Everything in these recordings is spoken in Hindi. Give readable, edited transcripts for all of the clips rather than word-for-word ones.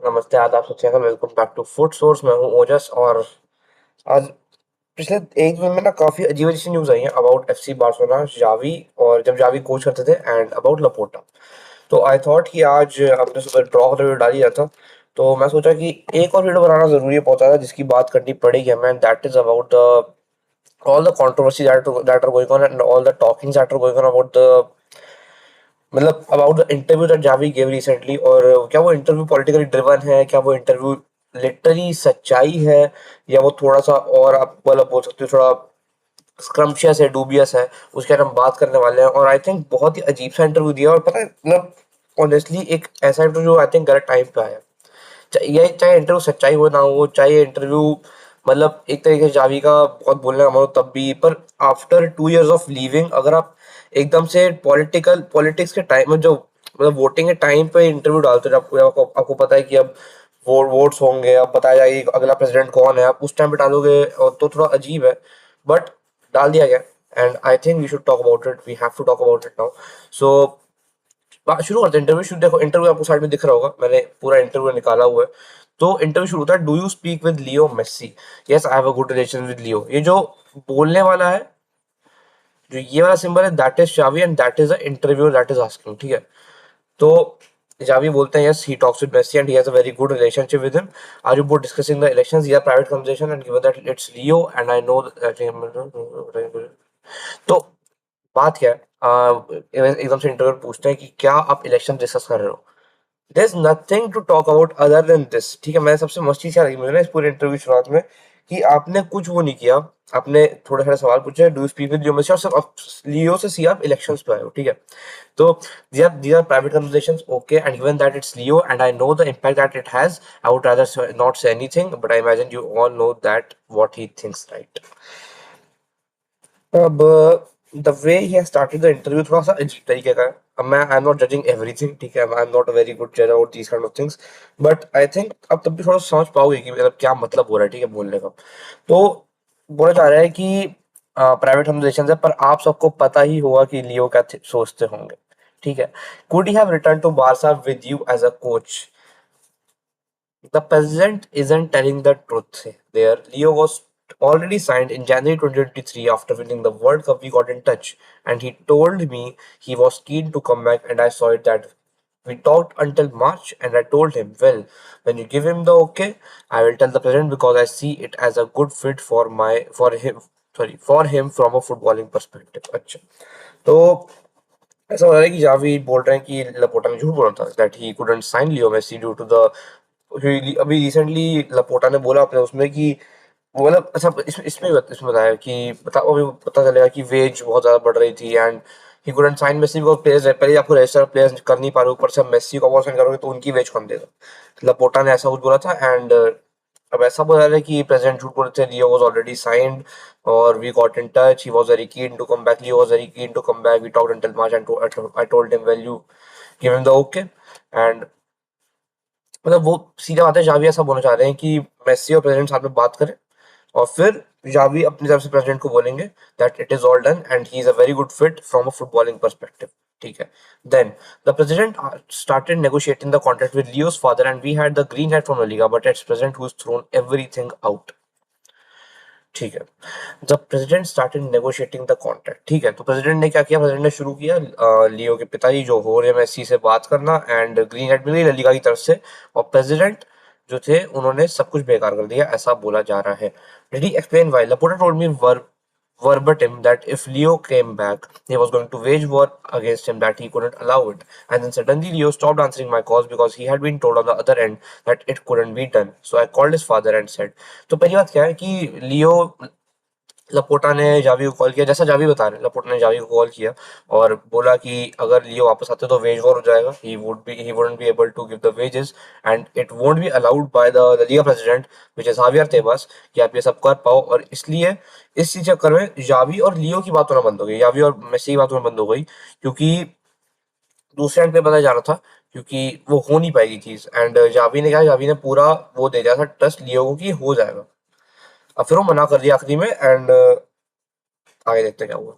नमस्ते, आदाब, सत श्री अकाल, welcome back to food source. मैं हूँ ओजस और आज पिछले एक दिन में ना काफी अजीब अजीब न्यूज आई है अबाउट एफसी बार्सिलोना, जावी, और जब जावी कोच करते थे, एंड अबाउट लपोर्टा। तो आई थॉट कि आज हमने सुबह ड्रॉ का वीडियो डाल दिया था, तो मैं सोचा कि एक और वीडियो बनाना जरूरी है, बहुत ज्यादा जिसकी बात करनी पड़ेगी हमें, and that is about the all the controversy that are going on and all the talkings that are going on about the मतलब about the interview that Xavi gave recently. और क्या वो इंटरव्यू पॉलिटिकली ड्रिवन है, क्या वो इंटरव्यू लिटरली सच्चाई है, या वो थोड़ा सा और आप मतलब बोल सकते हो थोड़ा स्क्रम्पशियस है, डूबियस है। उसके बारे में हम बात करने वाले हैं, और आई थिंक बहुत ही अजीब सा इंटरव्यू दिया, और पता है मतलब ऑनेस्टली एक ऐसा इंटरव्यू आई थिंक गलत टाइम पे आया। ये चाहे इंटरव्यू सच्चाई हो ना हो, चाहे इंटरव्यू मतलब एक तरीके से जावी का बहुत बोलने का मानो तब भी, पर आफ्टर 2 years ऑफ लीविंग अगर आप एकदम से पॉलिटिक्स के टाइम में जो मतलब वोटिंग के टाइम पे इंटरव्यू डालते हो, जब आपको पता है कि अब वोट्स होंगे, अब बताया जाएगा कि अगला प्रेसिडेंट कौन है, आप उस टाइम पे डालोगे और तो थोड़ा अजीब है, बट डाल दिया गया। And I think we should talk about it, we have to talk about it now. So शुरू करते हैं इंटरव्यू। शुरू देखो, इंटरव्यू आपको साइड में दिख रहा होगा, मैंने पूरा इंटरव्यू निकाला हुआ है। तो इंटरव्यू शुरू होता है, do you speak with Leo Messi? Yes, I have a good relation with Leo. ये जो बोलने वाला है, जो ये वाला सिंबल है, that is Xavi, and that is the interview that is asking, ठीक है। तो जावी बोलते हैं, yes he talks with Messi and he has a very good relationship with him. Are you both discussing the elections? या private conversation, and given that it's Leo and I know that. तो बात क्या है, एकदम से इंटरव्यूअर पूछते हैं कि क्या आप इलेक्शन डिस्कस कर रहे हो? There is nothing to talk about other than this, ठीक है। मैं सबसे मस्त चीज क्या लगी मुझे ना इस पूरे इंटरव्यू शुरुआत में, कि आपने कुछ वो नहीं किया। आपने थोड़े सारे सवाल पूछे, do speak with Leo Messi, और सिर्फ लियो से सी आप इलेक्शंस पे आए हो, ठीक है। तो these are private conversations, okay, and given that it's Leo and I know the impact that it has, I would rather not say anything, but I imagine you all know that what he thinks, right? अब the way he has started the interview थोड़ा सा अजीब तरीके का है। अब मैं I am not judging everything, ठीक है, I am not a very good जज about these kind of things, but I think अब तब भी थोड़ा समझ पाओगे कि मतलब क्या मतलब हो रहा है, ठीक है, बोलने का। तो बोला जा रहा है कि प्राइवेट कन्वर्सेशन है, पर आप सबको पता ही होगा कि लियो क्या सोचते होंगे, ठीक है। Could he have return to Barca with you as a coach? The president isn't telling the truth there. Leo was already signed in January 2023 after winning the World Cup. We got in touch and he told me he was keen to come back, and I saw it that we talked until March, and I told him, well, when you give him the okay, I will tell the president because I see it as a good fit for him from a footballing perspective. अच्छा, तो ऐसा हो रहा है कि जावी बोल रहे हैं कि लपोटा ने झूठ बोला था, that he couldn't sign Leo Messi due to the. अभी रिसेंटली लपोटा ने बोला अपने उसमें कि वो मतलब अच्छा इसमें बताया कि अभी पता चलेगा कि वेज बहुत ज्यादा बढ़ रही थी, and he couldn't sign Messi because players पहले ही आपको रजिस्टर प्लेयर्स कर नहीं पा रहे, ऊपर से अब मेसी को साइन करोगे तो उनकी वेज कौन देगा। लपोटा ने ऐसा कुछ बोला था, एंड अब ऐसा बोला रहा है कि प्रेसिडेंट झूठ बोल रहे थे, लियो वाज ऑलरेडी साइंड और we got in touch, he was very keen to come back, Leo was very keen to come back, we talked until March and I told him well you give him the okay. And मतलब वो सीधा बात है, जावी ऐसा बोलना चाह रहे हैं कि मेसी और प्रेसिडेंट साथ में बात करें, और फिर जावी अपनी तरफ से प्रेसिडेंट को बोलेंगे that it is all done and he is a very good fit from a footballing perspective, ठीक है। Then the president started negotiating the contract with Leo's father and we had the green light from La Liga, but it's president who's thrown everything out, ठीक है। The president started negotiating the contract, ठीक है। तो प्रेसिडेंट ने क्या किया, प्रेसिडेंट ने शुरू किया लियो के पिताजी जो हो रहे मेसी से बात करना, एंड ग्रीन लाइट मिल गई ललिगा की तरफ से, और प्रेसिडेंट जो थे उन्होंने सब कुछ बेकार कर दिया, ऐसा बोला जा रहा है। Did he explain why? Laporta told me verbatim that if Leo came back, he was going to wage war against him, that he couldn't allow it. And then suddenly Leo stopped answering my calls because he had been told on the other end that it couldn't be done. So I called his father and said, तो पहली बात क्या है कि लियो लपोटा ने जावी को कॉल किया, जैसा जावी बता रहे हैं, लपोटा ने जावी को कॉल किया और बोला कि अगर लियो वापस आते तो वेज वॉर हो जाएगा, he wouldn't be able to give the wages and it won't be allowed by the Liga president which is Javier Tebas कि आप ये सब कर पाओ। और इसलिए इस चक्कर में जावी और लियो की बात होना बंद हो गई, जावी और मेसी की बात होना बंद हो गई, क्योंकि दूसरे एंड पे बताया जा रहा था, क्योंकि वो हो नहीं पाएगी चीज। एंड जावी ने क्या, जावी ने पूरा वो दे दिया था ट्रस्ट लियो को कि हो जाएगा। अब फिर वो मना कर दिया आखिरी में, एंड आगे देखते क्या हुआ।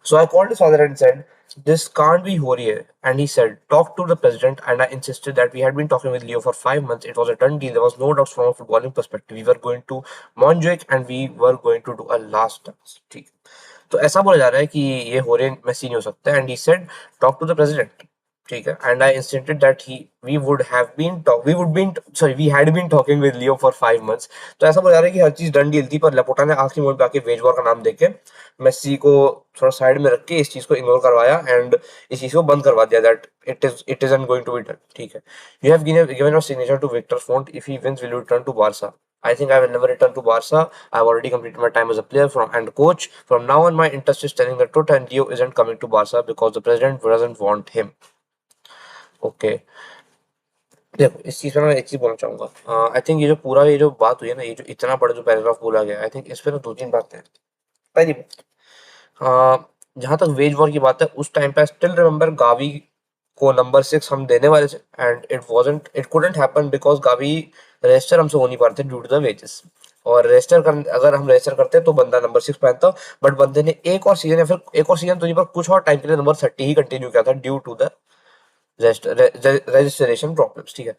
So I called his father and said, this can't be Horia. And he said, talk to the president. And I insisted that we had been talking with Leo for 5 months. It was a done deal. There was no doubts from a footballing perspective. We were going to Montjuic and we were going to do a last dance. ठीक है। तो ऐसा बोला जा रहा है कि ये होरेन मेसी नहीं हो सकता। And he said talk to the president. ठीक है। And I insisted that he we had been talking with Leo for 5 months. तो ऐसा बोला जा रहा है कि हर चीज डन डील थी, पर लेपोटा ने आखिरी मोमेंट पे आके वेज वॉर का नाम देके मेसी को थोड़ा साइड में रख के इस चीज को इग्नोर करवाया एंड इस चीज को बंद करवा दिया that it isn't going to be done. ठीक है। You have given your signature to Victor Font. If he wins will you return to Barca? I think I will never return to Barca. I've already completed my time as a player and coach. From now on, my interest is telling the truth, and Leo isn't coming to Barca because the president doesn't want him. Okay. देखो, इस चीज पे मैं एक चीज बोलना चाहूंगा। आई थिंक ये जो बात हुई है ना, ये जो इतना बड़ा जो पैराग्राफ बोला गया, आई थिंक इस पे ना दो तीन बातें हैं। पहली बात, जहां तक वेज वॉर की बात है, उस टाइम पे स्टिल रिमेम्बर गावी को नंबर 6 हम देने वाले थे and it couldn't happen because Gavi register हमसे हो नहीं पा रहे थे ड्यू टू द वेजेस। और अगर हम रजिस्टर करते तो बंदा नंबर 6 पहनता, बट बंदे ने एक और सीजन या फिर एक और सीजन तो नहीं, पर कुछ और टाइम के लिए नंबर 30 ही कंटिन्यू किया था due to the registration problems. ठीक है।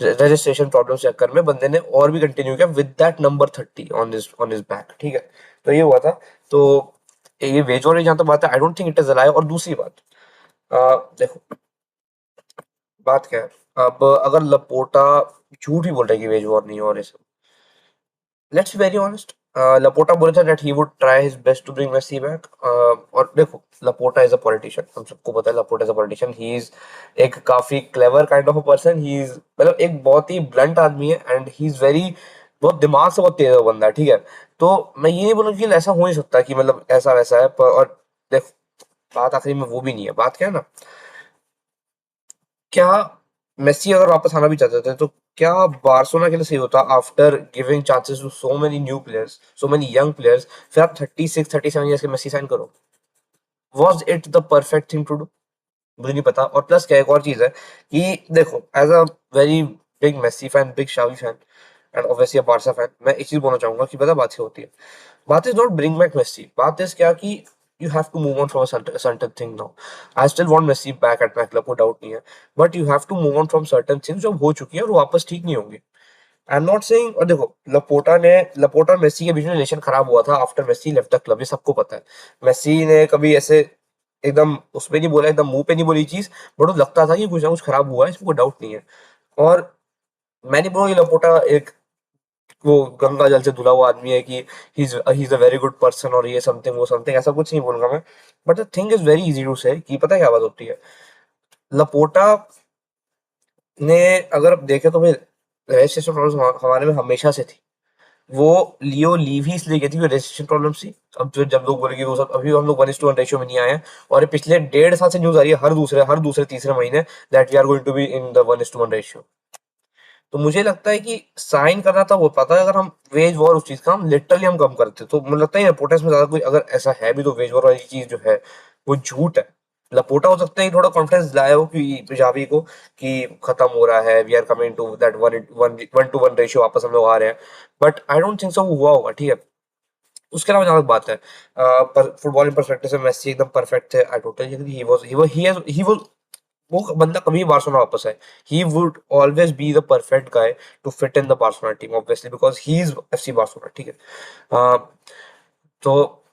रजिस्ट्रेशन प्रॉब्लम के चक्कर में बंदे ने और भी कंटिन्यू किया with that number 30 on his back. ठीक है। तो ये हुआ था। तो ये वेज और जहां तक बात है, आई don't think it is alive. और दूसरी बात, देखो बात क्या है। अब अगर लपोटा झूठ ही बोल रहा है कि वेज वॉर नहीं हो और ये सब, let's be very honest, Laporta बोला था that he would try his best to bring Messi back. और देखो, लपोटा इज अ पॉलिटिशियन, हम सबको पता है Laporta is a politician. He is एक काफी clever kind of a person. He is मतलब एक बहुत ही ब्लंट आदमी है एंड ही इज वेरी, बहुत दिमाग से बहुत तेज है वो बंदा। ठीक है। तो मैं ये नहीं बोलूंगा कि ऐसा हो नहीं सकता कि मतलब ऐसा वैसा है, पर और देखो, बात आखिरी में वो भी नहीं है। बात क्या है ना, क्या मेसी अगर वापस आना भी चाहते थे तो क्या बार्सिलोना के लिए सही होता after giving chances to so many new players, so many young players, फिर आप 36-37 ईयर्स के मेसी साइन करो? Was it the perfect thing to do? मुझे नहीं पता। और प्लस क्या एक और चीज है कि देखो, as a very big Messi fan, big Xavi fan and obviously a Barca fan, मैं एक चीज बोलना चाहूंगा कि पता बात क्या होती है। बात is not bring back Messi, बात इज क्या कि you have to move on from certain thing now. I still want Messi back at my club, को डाउट नहीं है, but you have to move on from certain things जो हो चुकी है और वो वापस ठीक नहीं होंगी। आई एम नॉट सेइंग, और देखो, लपोटा और मेसी के बीच में रिलेशन खराब हुआ था after Messi left the club, ये सबको पता है। मेसी ने कभी ऐसे एकदम उस पे नहीं बोला, एकदम मुंह पे नहीं बोली चीज, बट वो लगता था कि कुछ ना कुछ खराब हुआ है, इसमें कोई डाउट नहीं है। और मैं नहीं बोलूंगा कि लपोटा एक वो गंगा जल से धुला हुआ आदमी है कि ही is a very good person और ये समथिंग वो समथिंग, ऐसा कुछ नहीं बोलूंगा मैं। But the thing is very easy to say कि पता है क्या बात होती है। लपोटा ने, अगर आप देखें तो भाई, रजिस्ट्रेशन प्रॉब्लम हमारे में हमेशा से थी। वो लियो लीव ही इसलिए गई थी, रजिस्ट्रेशन प्रॉब्लम थी। अब जो जब लोग बोलेंगे वो सब, अभी हम लोग 1:1 रेशियो में नहीं आए हैं। और ये पिछले 1.5 साल से न्यूज आ रही है हर दूसरे तीसरे महीने that we are going to be in the 1:1 ratio. तो मुझे लगता है कि साइन करना था वो पता है। अगर हम वेज वॉर उस चीज का हम लिटरली हम कम करते तो मुझे लगता है पोर्टेस में ज्यादा कोई अगर ऐसा है भी तो वेज वॉर वाली चीज जो है वो झूठ है। लपोटा हो सकता है कि थोड़ा कॉन्फिडेंस दिलाया हो कि जावी को कि खत्म हो रहा है, we are coming to that 1:1 ratio, वापस हम लोग आ रहे हैं। But I don't think so वो हुआ होगा। ठीक है। उसके अलावा जहां तक बात है, पर फुटबॉल परस्पेक्टिव से मेसी एकदम परफेक्ट थे। I totally agree, he was वो बंदा कभी बार्सिलोना वापस आए, he would always be the perfect guy to fit in the Barcelona team obviously because he is FC Barcelona. ठीक है। अह, तो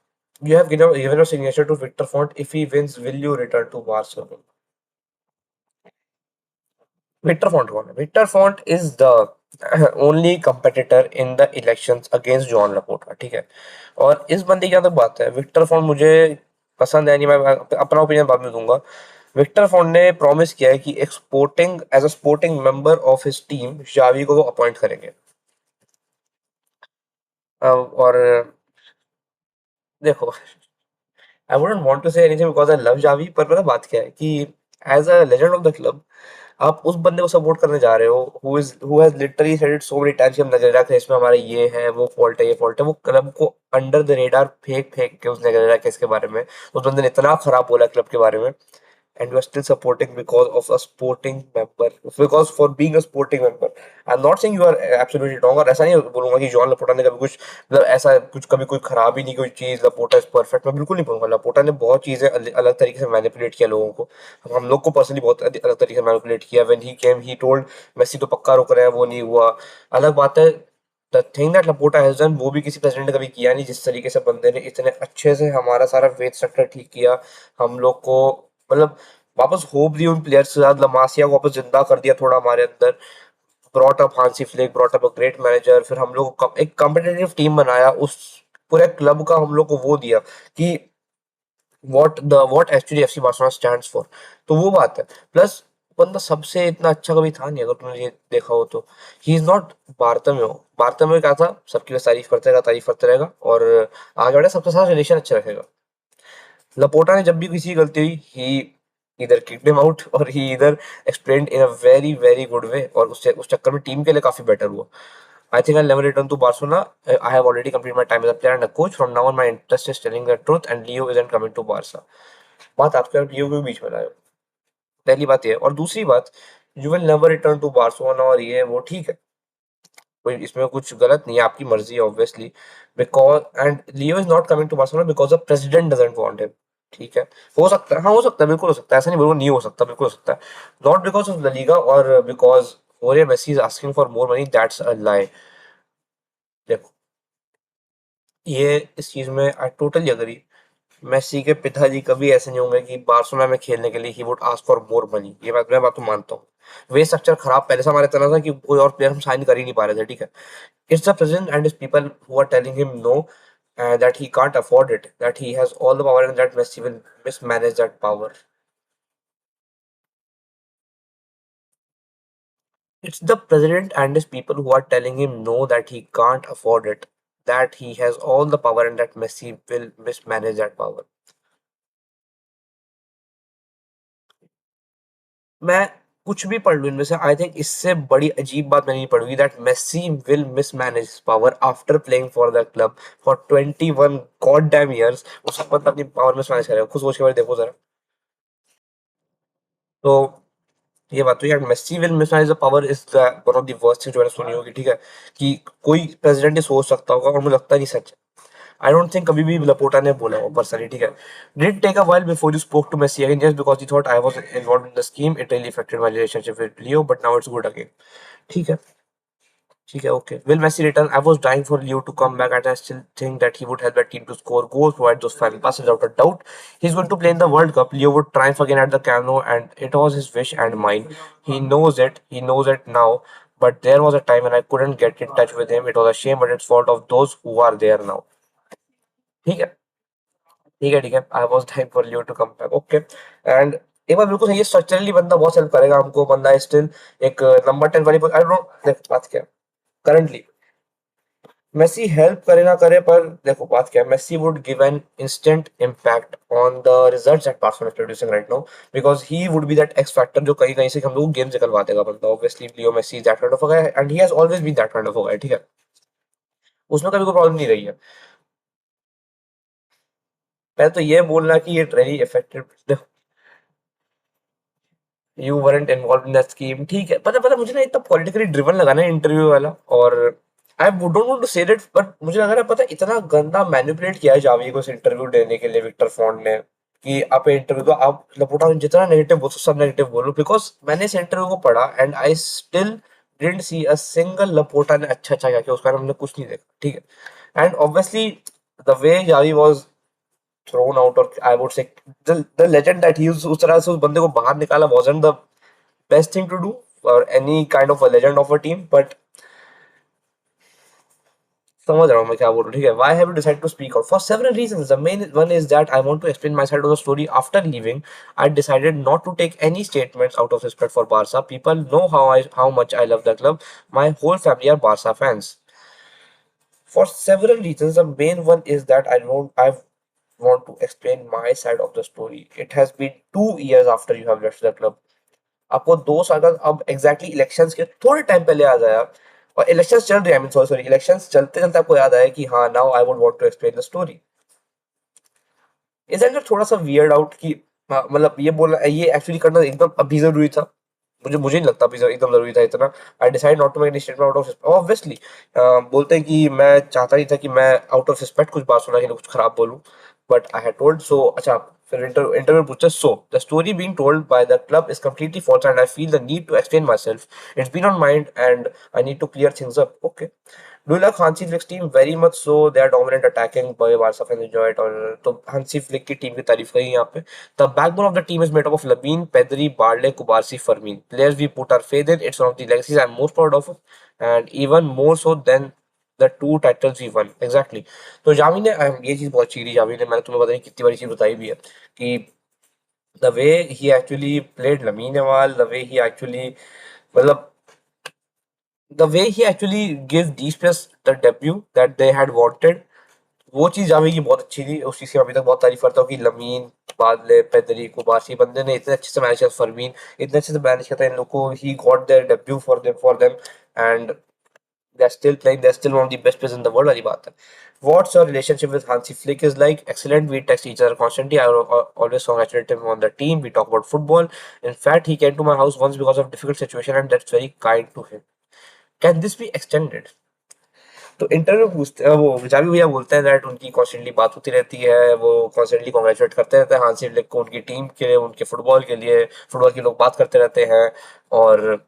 you have given your signature to Victor Font. If he wins will you return to Barcelona? Victor Font कौन है? Victor Font is the only competitor in the elections against John Laporta. ठीक है। और इस बंदे की जहाँ तक बात है, विक्टर फॉन्ट मुझे पसंद है नहीं, मैं अपना ओपिनियन बाद में दूंगा। विक्टर फॉन्ट ने प्रॉमिस किया है कि एक sporting as a sporting member of his team Xavi को वो अपॉइंट करेंगे। और देखो, I wouldn't want to say anything because I love Xavi, पर पता बात क्या है कि as a legend of the club आप उस बंदे को सपोर्ट करने जा रहे हो who has literally said it so many times कि हम नगरेरा केस में हमारा ये है, वो फॉल्ट है, ये फॉल्ट है। वो क्लब को अंडर द रेडार फेंक फेंक के उस नगरेरा केस के बारे में उस बंदे ने इतना खराब बोला क्लब के बारे में and you are still supporting because of a sporting member, because for being a sporting member. I am not saying you are absolutely wrong, और ऐसा नहीं बोलूंगा कि जॉन लपोटा ने कभी कुछ मतलब ऐसा कुछ कभी कोई खराब ही नहीं कोई चीज, लपोटा इज परफेक्ट, मैं बिल्कुल नहीं बोलूंगा। लपोटा ने बहुत चीजें अलग तरीके से मैनिपुलेट किया लोगों को, हम लोग को पर्सनली बहुत अलग तरीके से मैनिपुलेट किया। When he came he told Messi तो पक्का रुक रहे हैं, वो नहीं हुआ, अलग बात है। The thing that Laporta has done वो भी किसी प्रेसिडेंट ने कभी किया नहीं, जिस तरीके से बंदे ने इतने अच्छे से हमारा सारा वेट स्ट्रक्चर ठीक किया, हम लोग को मतलब वापस होप दी उन प्लेयर्स के साथ, लमासिया को वापस जिंदा कर दिया थोड़ा हमारे अंदर, brought up Hansi Flick, brought up a great manager, फिर हम लोग को एक कॉम्पिटिटिव टीम बनाया, उस पूरे क्लब का हम लोग को वो दिया कि what actually FC Barcelona stands for. तो वो बात है। प्लस बंदा सबसे इतना अच्छा कभी था नहीं, अगर तुमने ये देखा हो तो। He is not बार्तमेओ। बार्तमेओ क्या था, सबकी बस तारीफ करते रहेगा और आगे बढ़े, सबके साथ रिलेशन अच्छा रखेगा। लपोटा ने जब भी किसी की गलती हुई, ही इधर किक्ड हिम आउट और ही इधर explained in a very very good way, और उससे उस चक्कर में टीम के लिए काफी बेटर हुआ। I think I'll never return to Barcelona. I have already completed my time as a player and a coach. From now on, my interest is telling the truth, and Leo isn't coming to Barca. बात आपके और लियो के बीच में लाए हो, पहली बात ये है। और दूसरी बात, you will never return to Barcelona, और ये वो ठीक है, कोई इसमें कुछ गलत नहीं है, आपकी मर्जी है obviously. Because and Leo is not coming to Barcelona because the president doesn't want him. ठीक है, हो सकता है, हाँ हो सकता है, बिल्कुल हो सकता है, ऐसा नहीं बोलूँ नहीं हो सकता, बिल्कुल हो सकता है। Not because of the Liga और because Jorge Messi is asking for more money, that's a lie. देखो, ये इस चीज में आई टोटली अग्री। मेसी के पिताजी कभी ऐसे नहीं होंगे कि बार्सिलोना में खेलने के लिए he would ask for more money, ये बात मैं बात तो मानता हूँ। वे स्ट्रक्चर खराब पहले से हमारे तरह था कि कोई और प्लेयर हम साइन कर ही नहीं पा रहे थे, ठीक है। It's the president and his people who are telling him no, that he can't afford it, that he has all the power and that Messi will mismanage that power. It's the president and his people who are telling him no, that he can't afford it, that he has all the power and that Messi will mismanage that power. मैं कुछ भी पढ़ लूँ इनमें से, आई थिंक इससे बड़ी अजीब बात मैं नहीं पढ़ूंगी, that Messi will mismanage power after playing for the club for 21 god damn years. उसके बाद अपनी पावर मिसमैनेज करेगा, खुद सोच के बारे देखो जरा। तो ये बात तो यार, Messi will mismanage the power is the one of the worst thing जो मैंने सुनी होगी, ठीक है। कि कोई प्रेसिडेंट ही सोच सकता होगा, और मुझे लगता नहीं सच है। आई डोंट थिंक कभी भी लपोटा ने बोला वो पर्सनली, ठीक है। Did take a while before you spoke to Messi again just because you thought I was involved in the scheme, it really affected my relationship with Leo, but now it's good again. ठीक है, ठीक है, okay. Will Messi return? I was dying for Leo to come back, and I still think that he would help the team to score goals, provide those final passes without a doubt. He's going to play in the World Cup. Leo would triumph again at the Camp Nou, and it was his wish and mine. He knows it. He knows it now. But there was a time when I couldn't get in touch with him. It was a shame, but it's fault of those who are there now. ठीक है, ठीक है, ठीक है। I was time for you to come back, okay. And एक बार बिल्कुल सही है, स्ट्रक्चरली बंदा बहुत हेल्प करेगा हमको, बंदा स्टिल एक नंबर 10 वाली आई डोंट देख, बात क्या करंटली मेसी हेल्प करे ना करे, पर देखो बात क्या है, Messi would give an instant impact on the results that Barcelona is producing right now, because he would be that X factor जो कहीं कहीं से हम लोग गेम निकलवा देगा बंदा। Obviously Leo Messi is that kind of a guy, and he has always been that kind of a guy, ठीक है। उसमें कभी कोई प्रॉब्लम नहीं रही है। पहले तो ये बोलना कि it really affected, you weren't involved in that scheme, ठीक है। पता पता मुझे ना इतना पॉलिटिकली ड्रिवन लगा ना इंटरव्यू वाला, और I don't want to say that, but मुझे लग रहा है पता इतना गंदा मैनिपुलेट किया है जावी को इस इंटरव्यू देने के लिए विक्टर फॉन्ट ने, कि आप इंटरव्यू को आप लपोटा जितना नेगेटिव बोल सब नेगेटिव बोलो, बिकॉज मैंने इस इंटरव्यू को पढ़ा and I still didn't see a single Laporta ने अच्छा अच्छा क्या किया उसका, हमने कुछ नहीं देखा, ठीक है। And obviously the way Xavi was thrown out, or I would say the legend that he used, उस तरह से उस बंदे को बाहर निकाला wasn't the best thing to do for any kind of a legend of a team, but समझ रहा हूँ मैं क्या बोल रहा हूँ, ठीक है। Why have you decided to speak out? For several reasons. The main one is that I want to explain my side of the story. After leaving, I decided not to take any statements out of respect for Barca. People know how much I love the club. My whole family are Barca fans. For several reasons, the main one is that I want to explain my side of the story. It has been 2 years after you have left the club. आपको 2 साल का अब एग्जैक्टली इलेक्शंस के थोड़े टाइम पहले याद आया, और इलेक्शंस चल रहे हैं, सॉरी सॉरी, इलेक्शंस चलते चलते आपको याद आया कि हाँ, now I would want to explain the story. Is and थोड़ा सा वियर्ड आउट कि हाँ, मतलब ये बोलना, ये एक्चुअली करना एकदम अभी ज़रूरी था। मुझे नहीं लगता अभी एकदम ज़रूरी था इतना। I decide not to make any statement out of obviously. बोलते हैं कि मैं चाहता नहीं था कि मैं आउट ऑफ रिस्पेक्ट कुछ बार्सिलोना के लिए कुछ खराब बोलूँ, but I had told so. अच्छा, फिर इंटरव्यू पूछते, so the story being told by the club is completely false and I feel the need to explain myself. It's been on mind and I need to clear things up. Okay, do you like Hansi Flick's team very much? So they are dominant attacking. Boy, Barca fans enjoy it. और तो Hansi Flick की टीम की तारीफ करी यहाँ पे. The backbone of the team is made up of Lamine, Pedri, Barle, Kubarsi, Fermin. Players we put our faith in. It's one of the legacies I'm most proud of, and even more so than the two titles we won. Exactly. तो जावी ने ये चीज़ बहुत चीरी जावी ने, मैंने तुम्हें पता नहीं कितनी बारी चीज़ बताई भी है कि the way he actually played Lamine Yamal, the way he actually मतलब the way he actually gave these players the debut that they had wanted, वो चीज़ जावी की बहुत अच्छी थी। उस चीज़ की मैं अभी तक बहुत तारीफ करता हूँ कि लमीन, बादले, पेदरी, कुबासी बंदे ने इतने अच्छे से मैनेज किया, फरमीन इतने अच्छे से मैनेज किया था इन लोगों को। He got their debut for them and they are still playing, they are still one of the best players in the world वाली बात है। What's your relationship with Hansi Flick is like? Excellent. We text each other constantly. Always congratulate him on the team. We talk about football. In fact, he came to my house once because of difficult situation, and that's very kind to him. Can this be extended? तो इंटरव्यू पूछते हैं, वो जावी भैया बोलते हैं दैट उनकी कॉन्स्टेंटली बात होती रहती है, वो कॉन्स्टेंटली कॉन्ग्रेचुलेट करते रहते हैं हांसी फ्लिक को, उनकी टीम के लिए, उनके फुटबॉल के लिए, फुटबॉल के लोग बात करते रहते हैं। और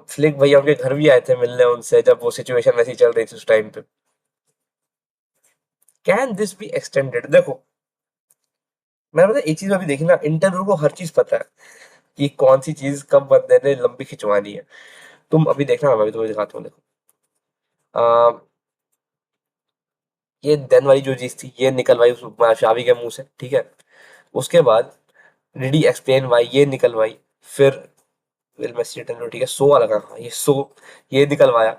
फ्लिक भैया उनके घर भी आए थे मिलने उनसे जब वो सिचुएशन वैसी चल रही थी उस टाइम पे। Can this be extended? देखो, मैंने पता एक चीज अभी देखी ना, इंटरव्यू को हर चीज पता है कि कौन सी चीज कब बंदे ने लंबी खिंचवानी है। तुम अभी देखना, मैं अभी तुम्हें दिखाता हूँ, देखो। ये देन वाली जो चीज थी ये निकलवाई उस शावी के मुंह से, ठीक है। उसके बाद डिड ही एक्सप्लेन वाई, ये निकलवाई। फिर विल मेसी रिटर्न, ठीक है, सो वाला काम, हाँ, ये सो, ये निकलवाया।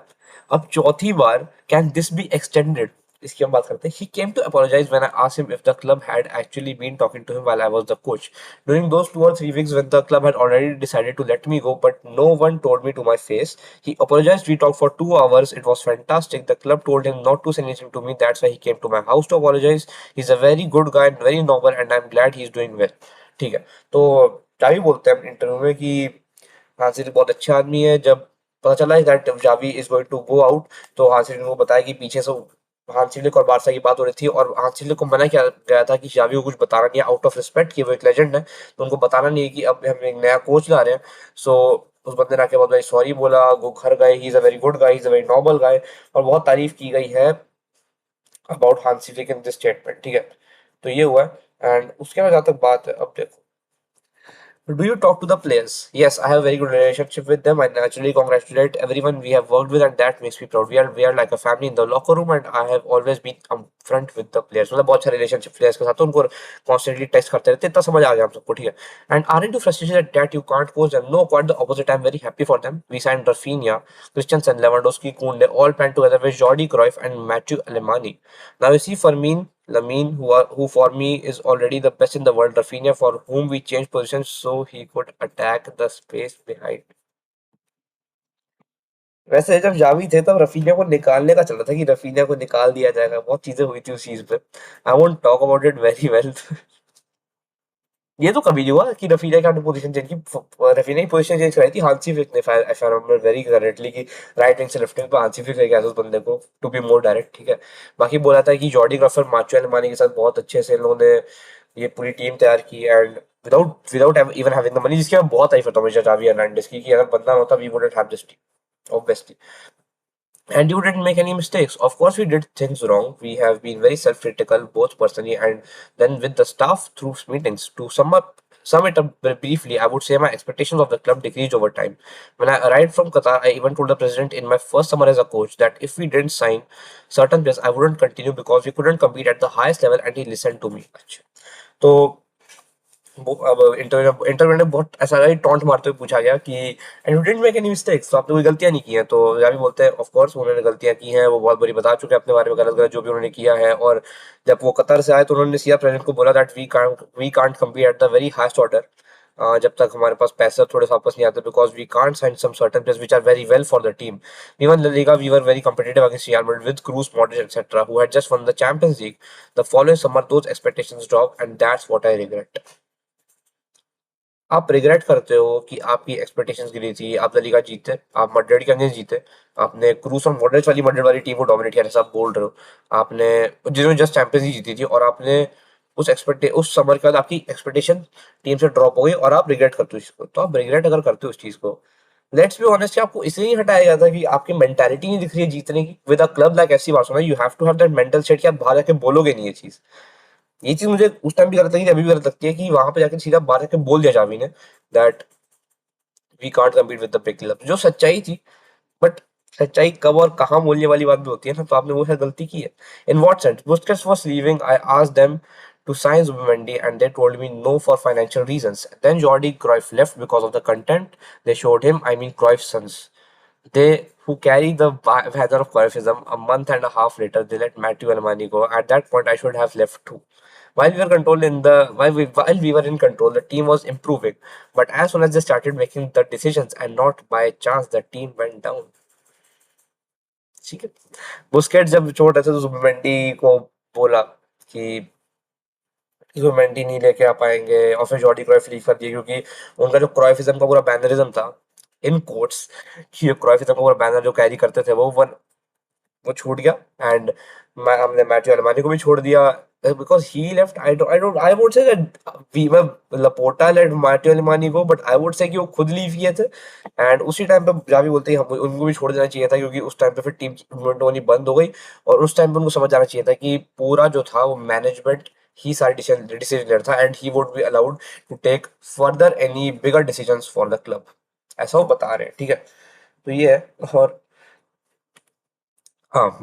अब चौथी बार कैन दिस बी एक्सटेंडेड, इसकी हम बात करते हैं। He came to apologize when I asked him if the club had actually been talking to him while I was the coach during those 2 or 3 weeks when the club had already decided to let me go, but no one told me to my face. He apologized. We talked for 2 hours. It was fantastic. The club told him not to say anything to me. That's why he came to my house to apologize. He's a very good guy and very noble, and I'm glad he's doing well. ठीक है। तो क्या ही बोलते हैं इंटरव्यू में कि हासिर बहुत अच्छा आदमी है। जब पता चला that Xavi is going to go out, तो हासिर ने वो बताया कि पीछे से हांसिलिक और बारसा की बात हो रही थी और हांसिलिक को मना किया गया था कि जावी को कुछ बताना नहीं है, आउट ऑफ रिस्पेक्ट कि वो एक लेजेंड है, तो उनको बताना नहीं है कि अब हम एक नया कोच ला रहे हैं। सो उस बंदे ने आके बहुत भाई सॉरी बोला, वो घर गए, he is a very good guy, he is a very noble guy, और बहुत तारीफ की गई है about Hansi Flick in this statement, ठीक है। तो ये हुआ है। एंड उसके बाद जहाँ तक बात है, अब देखो, do you talk to the players? Yes, I have a very good relationship with them. I naturally congratulate everyone we have worked with, and that makes me proud. We are like a family in the locker room, and I have always been upfront with the players. मतलब बहुत अच्छा relationship players के साथ, तो उनको constantly text करते रहते, इतना समझ आ गया हम सबको, ठीक है। And aren't you frustrated that you can't coach them? No, quite the opposite. I'm very happy for them. We signed Rafinha, Christensen, Lewandowski, Koundé, all planned together with Jordi Cruyff and Matthew Alemani. Now you see Fermin, Lamine, who for me is already the best in the world. Rafinha, for whom we changed positions so he could attack the space behind. वैसे जब जावी थे तब रफीनिया को निकालने का चल रहा था कि रफीनिया को निकाल दिया जाएगा, बहुत चीजें हुई थी उस चीज पे। I won't talk about it very well. ये तो कभी नहीं हुआ कि रफीना की पोजीशन चेंज की, रफीना की पोजीशन चेंज कराई थी हांसी फ्लिक ने, if I remember very correctly, कि राइट विंग से लेफ्ट विंग पे हांसी फ्लिक लेके आया था उस बंदे को, टू बी मोर डायरेक्ट, ठीक है। बाकी बोला था कि जॉर्डी क्रॉफर्ड, माचो एलमानी के साथ बहुत अच्छे से इन लोगों ने ये पूरी टीम तैयार की, and without without even having the money, जिसकी मैं बहुत तारीफ करता हूँ मुझे जावी हर्नांडेज की, कि अगर बंदा ना होता we wouldn't have this team obviously. And you didn't make any mistakes. Of course, we did things wrong. We have been very self-critical, both personally and then with the staff through meetings. To sum it up briefly, I would say my expectations of the club decreased over time. When I arrived from Qatar, I even told the president in my first summer as a coach that if we didn't sign certain players, I wouldn't continue because we couldn't compete at the highest level, and he listened to me. अच्छा। तो अब इंटरव्यू में बहुत ऐसा ही टॉन्ट मारते हुए पूछा गया कि and you didn't make any mistakes, तो आपने कोई गलतियां नहीं की हैं? तो जावी बोलते हैं ऑफ कोर्स उन्होंने गलतियां की हैं, वो बहुत बुरी बता चुके हैं अपने बारे में, गलत गलत जो भी उन्होंने किया है। और जब वो कतर से आए तो उन्होंने सीधा प्रेसिडेंट को बोला that we can't compete at the very highest order, जब तक हमारे पास पैसे थोड़े से वापस नहीं आते, because we can't sign some certain players which are very well for the team. Even La Liga, we were very competitive against Real Madrid with Cruz, Modric, etc., who had just won the Champions League. The following summer, those expectations dropped, and that's what I regret. आप रिग्रेट करते हो कि आपकी एक्सपेक्टेशंस गिरी थी, आप ला लीगा जीते, आप मैड्रिड के अगेंस्ट जीते, आपने क्रूस और मॉडरिच वाली मैड्रिड वाली टीम को डोमिनेट किया, जैसा आप बोल रहे हो, आपने जिन्होंने जस्ट चैंपियंस लीग जीती थी, और आपने उस समर के बाद आपकी एक्सपेक्टेशन टीम से ड्रॉप हो गई और आप रिग्रेट करते हो इसको. तो आप रिग्रेट अगर करते हो उस चीज को, लेट्स बी ऑनेस्ट, आपको इसलिए नहीं हटाया गया था कि आपकी मेंटालिटी नहीं दिख रही है जीतने की. With a club like FC Barcelona you have to have that mental set कि आप बाहर जाके बोलोगे नहीं ये चीज. ये चीज मुझे उस टाइम भी गलत लगी, अभी भी गलत लगती है कि वहां पे जाके सीधा बाहर जाके बोल दिया जावी ने that we can't compete with the big club, जो सच्चाई थी. बट सच्चाई कब और कहाँ बोलने वाली बात भी होती है ना, तो आपने वो शायद गलती की है. In what sense? Busquets was leaving, I asked them to sign Zubimendi and they told me no for financial reasons. Then Jordi Cruyff left because of the content they showed him, I mean Cruyff's sons. They who carry the banner of Cruyffism. A month and a half later, they let Matthew Almani go. At that point, I should have left too. While we were in control, the team was improving. But as soon as they started making the decisions and not by chance, the team went down. ठीक है. बुस्केट जब छोड़ रहे थे तो जुबिमेंडी को बोला कि जुबिमेंडी नहीं लेके आ पाएंगे, और फिर जॉर्डी क्राइफ लीव कर दिए, क्योंकि उनका जो क्राइफिज्म का पूरा बैनरिज्म था, इन कोट्स, कि क्राइफिज्म का पूरा बैनर जो कैरी करते थे वो छूट गया. एंड हमने मैथ्यू अल्मानी को भी छोड़ दिया, because he left. I would say we मैं लपोर्टा लेट मैथ्यू अल्मानी को, बट आई वुड से कि वो खुद लीव किए थे. एंड उसी टाइम पे जावी बोलते ही हम उनको भी छोड़ देना चाहिए था, क्योंकि उस टाइम पे फिर टीम की मूवमेंट होनी बंद हो गई. और उस टाइम पे उनको समझ आना चाहिए था कि पूरा जो था वो मैनेजमेंट ही सारे डिसीजन लेता था, and he would be allowed to take further any bigger decisions for the club. ऐसा वो बता रहे हैं, ठीक है. तो ये है. और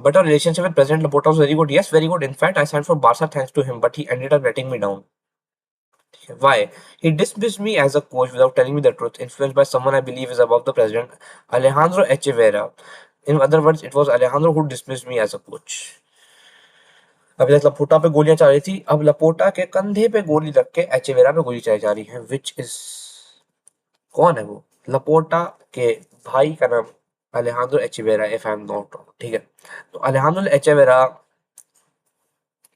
but our relationship with President Laporta was very good. Yes, very good. In fact, I signed for Barca thanks to him, but he ended up letting me down. Why? He dismissed me as a coach without telling me the truth, influenced by someone I believe is above the president, Alejandro Echeverria. In other words, it was Alejandro who dismissed me as a coach. अभी तक लपोटा पे गोलियां चल रही थी, अब लपोटा के कंधे पे गोली लग के एचेवेरा पे गोली चलाई जा रही है, विच इज, कौन है वो? लपोटा के भाई का नाम Alejandro Echeverría, if I am not wrong, ठीक है. तो अलेहांद्रो एचेवेरा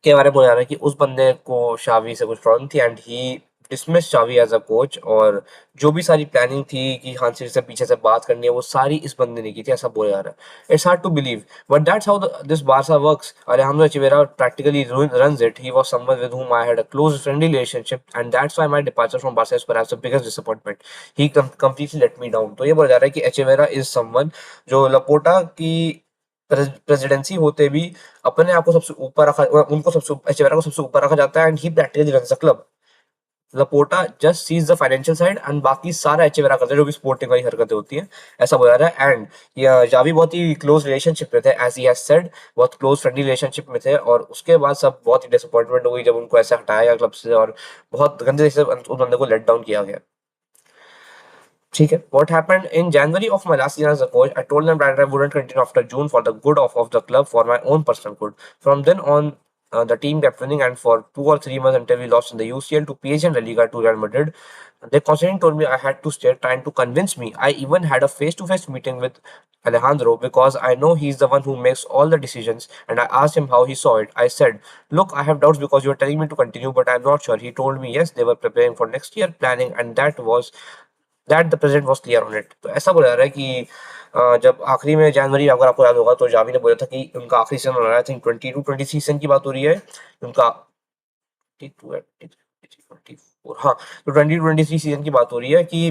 के बारे में बोला जा रहा है कि उस बंदे को शावी से कुछ प्रॉब्लम थी, and he dismiss Xavi as a coach. और जो भी सारी प्लानिंग थी कि हांसी से पीछे से बात करनी है, वो सारी इस बंदे ने की थी, ऐसा बोला जा रहा है. It's hard to believe, but that's how this Barca works. Alejandro Echeverria practically runs it. He was someone with whom I had a close friendly relationship, and that's why my departure from Barca is perhaps the biggest disappointment. He completely let me down. तो ये बोला जा रहा है कि Echeverria is someone जो लपोटा की प्रेसिडेंसी होते भी अपने आप को सबसे ऊपर रखा, उनको सबसे एचेवेरा को सबसे ऊपर रखा जाता है, and he practically runs the club. Laporta just sees the financial side, and बाकी सारा एचेवेरा करता है, जो भी स्पोर्टिंग वाली हरकतें होती हैं, ऐसा बोला रहा है. एंड जावी बहुत ही क्लोज रिलेशनशिप में थे, एज ही हैज सेड, बहुत क्लोज फ्रेंडली रिलेशनशिप में थे. और उसके बाद सब बहुत ही डिसअपॉइंटमेंट हो गई जब उनको ऐसे हटाया गया क्लब से, और बहुत गंदे से उस बंदे को लेट डाउन किया गया. ठीक है. What happened in January of my last season as a coach, I told them that I wouldn't continue after June for the good of the club, for my own personal good. From then on, the team kept winning, and for 2 or 3 months until we lost in the UCL to PSG and La Liga to Real Madrid, they constantly told me I had to stay, trying to convince me. I even had a face-to-face meeting with Alejandro because I know he's the one who makes all the decisions, and I asked him how he saw it. I said, "Look, I have doubts because you are telling me to continue, but I'm not sure." He told me yes, they were preparing for next year planning, and that the president was clear on it. तो ऐसा बोला जा रहा है कि जब आखिरी में जनवरी, अगर आपको याद होगा, तो जावी ने बोला था कि उनका आखिरी सीजन हो रहा है. आई थिंक 22-23 सीजन की बात हो रही है उनका. 22 है, 24, हाँ. तो 2023 सीजन की बात हो रही है कि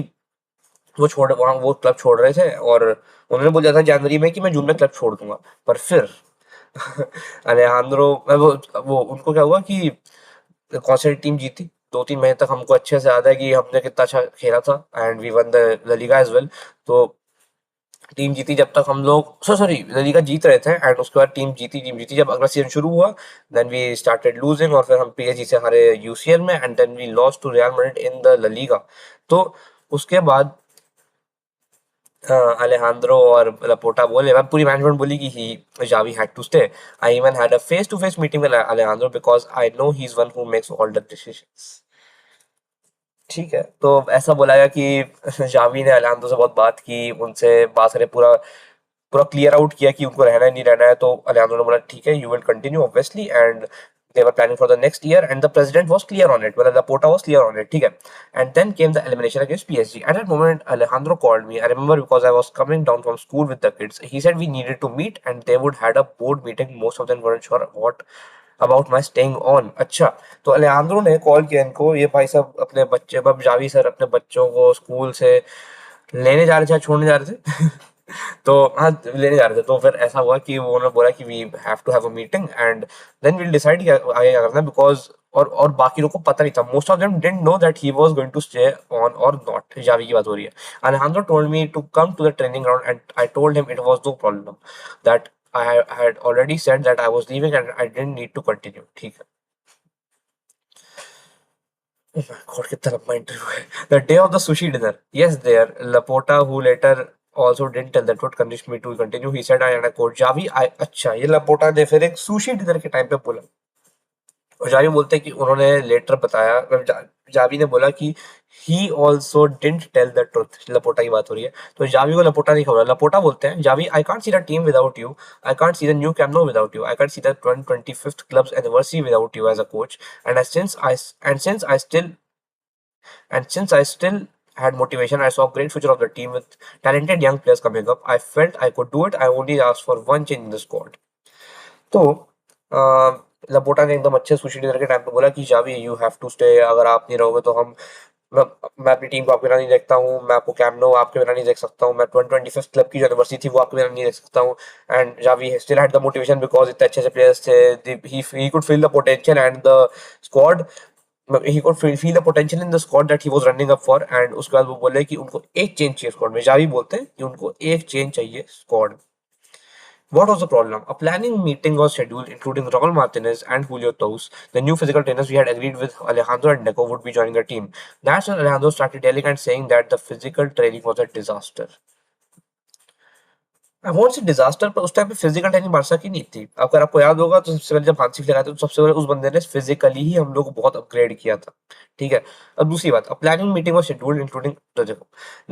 वो क्लब छोड़ रहे थे, और उन्होंने बोला था जनवरी में कि मैं जून में क्लब छोड़ दूंगा. पर फिर अलेहांद्रो, वो उनको क्या हुआ कि कौन सी टीम जीती 2-3 महीने तक, हमको अच्छे से याद है कि हमने कितना अच्छा खेला था, and we won the La Liga as well. तो टीम जीती जब तक हम लोग, सॉरी, ला लीगा जीत रहे थे, एंड उसके बाद टीम जीती जब अगला सीजन शुरू हुआ, देन वी स्टार्टेड लूजिंग, और फिर हम पीएसजी से हारे यूसीएल में, and then we lost to Real Madrid in the La Liga. तो उसके बाद अलेहांद्रो और लपोर्टा बोले, मैं पूरी मैनेजमेंट बोली कि he Xavi had to stay. I even had a face to face meeting with Alejandro because I know he is one who makes all the decisions. ठीक है, तो ऐसा बोला गया कि जावी ने अलेहांद्रो से बहुत बात की, उनसे बात करे, पूरा पूरा क्लियर आउट किया कि उनको रहना है नहीं रहना है। तो अलेहांद्रो ने बोला ठीक है, you will continue obviously, and they were planning for the next year and the president was clear on it, well Laporta was clear on it, ठीक है। And then came the elimination against PSG. At that moment Alejandro called me, I remember, because I was coming down from school with the kids. He said we needed to meet and they would had a board meeting, most of them weren't sure what about my staying on. अच्छा, तो अलेहांद्रो ने कॉल किया इनको, ये भाई साहब अपने बच्चे, अब जावी सर अपने बच्चों को स्कूल से लेने जा रहे थे, छोड़ने जा रहे थे तो हाँ, लेने जा रहे थे। तो फिर ऐसा हुआ कि वो उन्होंने बोला कि we have to have a meeting and then we'll decide कि आगे क्या करना है, बिकॉज और बाकी लोगों को पता नहीं था, most of them didn't know that he was going to stay on और नॉट। जावी की बात हो रही है। Alejandro told me to come to the training ground and I told him it was no problem, that had already said that I was leaving and I didn't need to continue, ठीक है। Oh my God, कितना लंबा इंटरव्यू है। The day of the sushi dinner, yes, there Laporta, who later also didn't tell that what convinced me to continue, he said, I and I quote, Javi, I, अच्छा, ये लापोटा ने फिर एक सुशी डिनर के टाइम पे बोला। और जावी बोलते हैं कि उन्होंने लेटर बताया, मतलब जावी ने बोला कि he also didn't tell the truth. Laporta की बात हो रही है, तो जावी को लपोटा नहीं खबर। लपोटा बोलते हैं, Xavi, I can't see the team without you, I can't see the new Camp Nou without you, I can't see the 25th club's anniversary without you as a coach, and since I still and since I still had motivation, I saw a great future of the team with talented young players coming up. I felt I could do it. I only asked for one change in the squad. तो लपोटा ने एकदम अच्छे सुशी डिनर के टाइम पे बोला कि Xavi, you have to stay, अगर आप नहीं रहोगे तो हम मैं, मैं अपनी टीम को आपके बिना नहीं देखता हूँ, मैं आपको कैम्प नो आपके बिना नहीं देख सकता हूँ, मैं 25th क्लब की जो एनिवर्सरी थी वो आपके बिना नहीं देख सकता हूँ। And Xavi still had the motivation because इतने अच्छे अच्छे प्लेयर्स थे, he could feel the potential and the squad, he could feel the potential in the squad that he was running up for। and उसके बाद वो बोले कि उनको एक चेंज चाहिए स्क्वाड में। जावी बोलते हैं कि उनको एक चेंज चाहिए squad. What was the problem? A planning meeting was scheduled, including Raul Martinez and Julio Tous, the new physical trainers. We had agreed with Alejandro and Deco would be joining the team. That's when Alejandro started yelling and saying that the physical training was a disaster. I won't से डिजास्टर, पर उस टाइम पे फिजिकल ट्रेनिंग बारसा की नहीं थी। अगर आपको याद होगा तो सबसे पहले जब हांसी लगाए थे तो सबसे पहले उस बंदे ने फिजिकली ही हम लोग को बहुत अपग्रेड किया था, ठीक है। अब दूसरी बात, अब प्लानिंग मीटिंग और शेड्यूल्ड इंक्लूडिंग, तो देखो,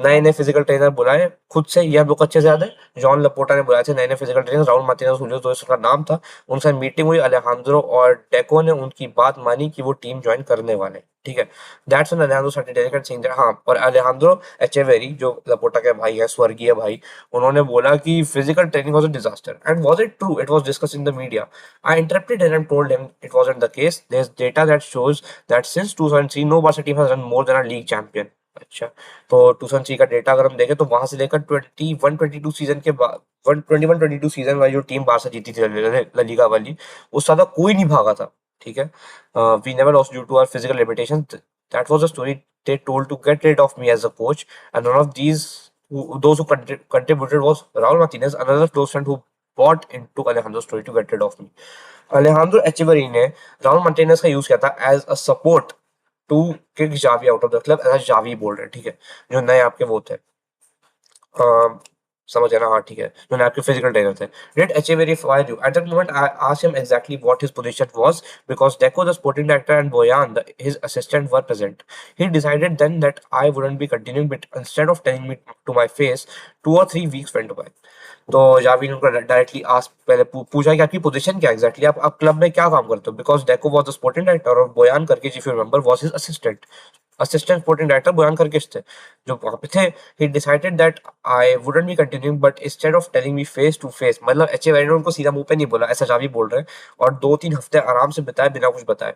नए नए फिजिकल ट्रेनर बुलाए खुद से, ये हम लोग को अच्छे से याद है। जॉन लपोटा ने बुलाए थे नए नए फिजिकल ट्रेनर, राउल मार्टिनेज हुलियो तो उसका नाम था। उनसे मीटिंग हुई, अलेहांद्रो और डेको ने उनकी बात मानी कि वो टीम ज्वाइन करने वाले, ठीक है। That's when अलेहांद्रो started telling saying that, हाँ, और अलेहांद्रो एचेवेरी जो लपोटा के भाई है, स्वर्गीय भाई, उन्होंने बोला कि physical training was a disaster. And was it true? It was discussed in the media. I interrupted him and told him it wasn't the case. There's data that shows that since 2003, no Barca team has run more than a league champion. अच्छा, तो 2003 का डेटा अगर हम देखें तो वहां से लेकर 21-22 सीजन के बाद, 21-22 सीजन वाली जो टीम बारसा जीती थी ला लीगा वाली, उससे ज्यादा कोई नहीं भागा था, ठीक है। We never lost due to our physical limitation. That was the story they told to get rid of me as a coach, and one of these those who contributed was Raul Martinez, another close friend who bought into Alejandro's story to get rid of me. Alejandro Echeverri ने राहुल मार्टिनेज का यूज किया था as a support to kick Xavi out of the club, as Xavi बोल रहे हैं, ठीक है, जो नए आपके वो थे, समझ है ना, हाँ ठीक है, जो आपके फिजिकल ट्रेनर थे। Did Echeverry fire you? At that moment, I asked him exactly what his position was because Deco, the sporting director, and Boyan, his assistant, were present. He decided then that I wouldn't be continuing, but instead of telling me to my face, 2 or 3 weeks went by. तो जावी ने उनको डायरेक्टली आस्क, पहले पूछा कि आपकी पोजीशन क्या एग्जैक्टली, आप क्लब में क्या काम करते हो, because Deco was the sporting director और बोयान करके, if you remember, was his assistant. Assistant sporting director Bojan करके थे जो वहां पे थे। He decided that I wouldn't be continuing, but instead of telling me face to face, मतलब एचए ने उनको सीधा मुंह पे नहीं बोला, ऐसा जावी बोल रहे हैं, और 2-3 हफ्ते आराम से बिताए बिना कुछ बताए।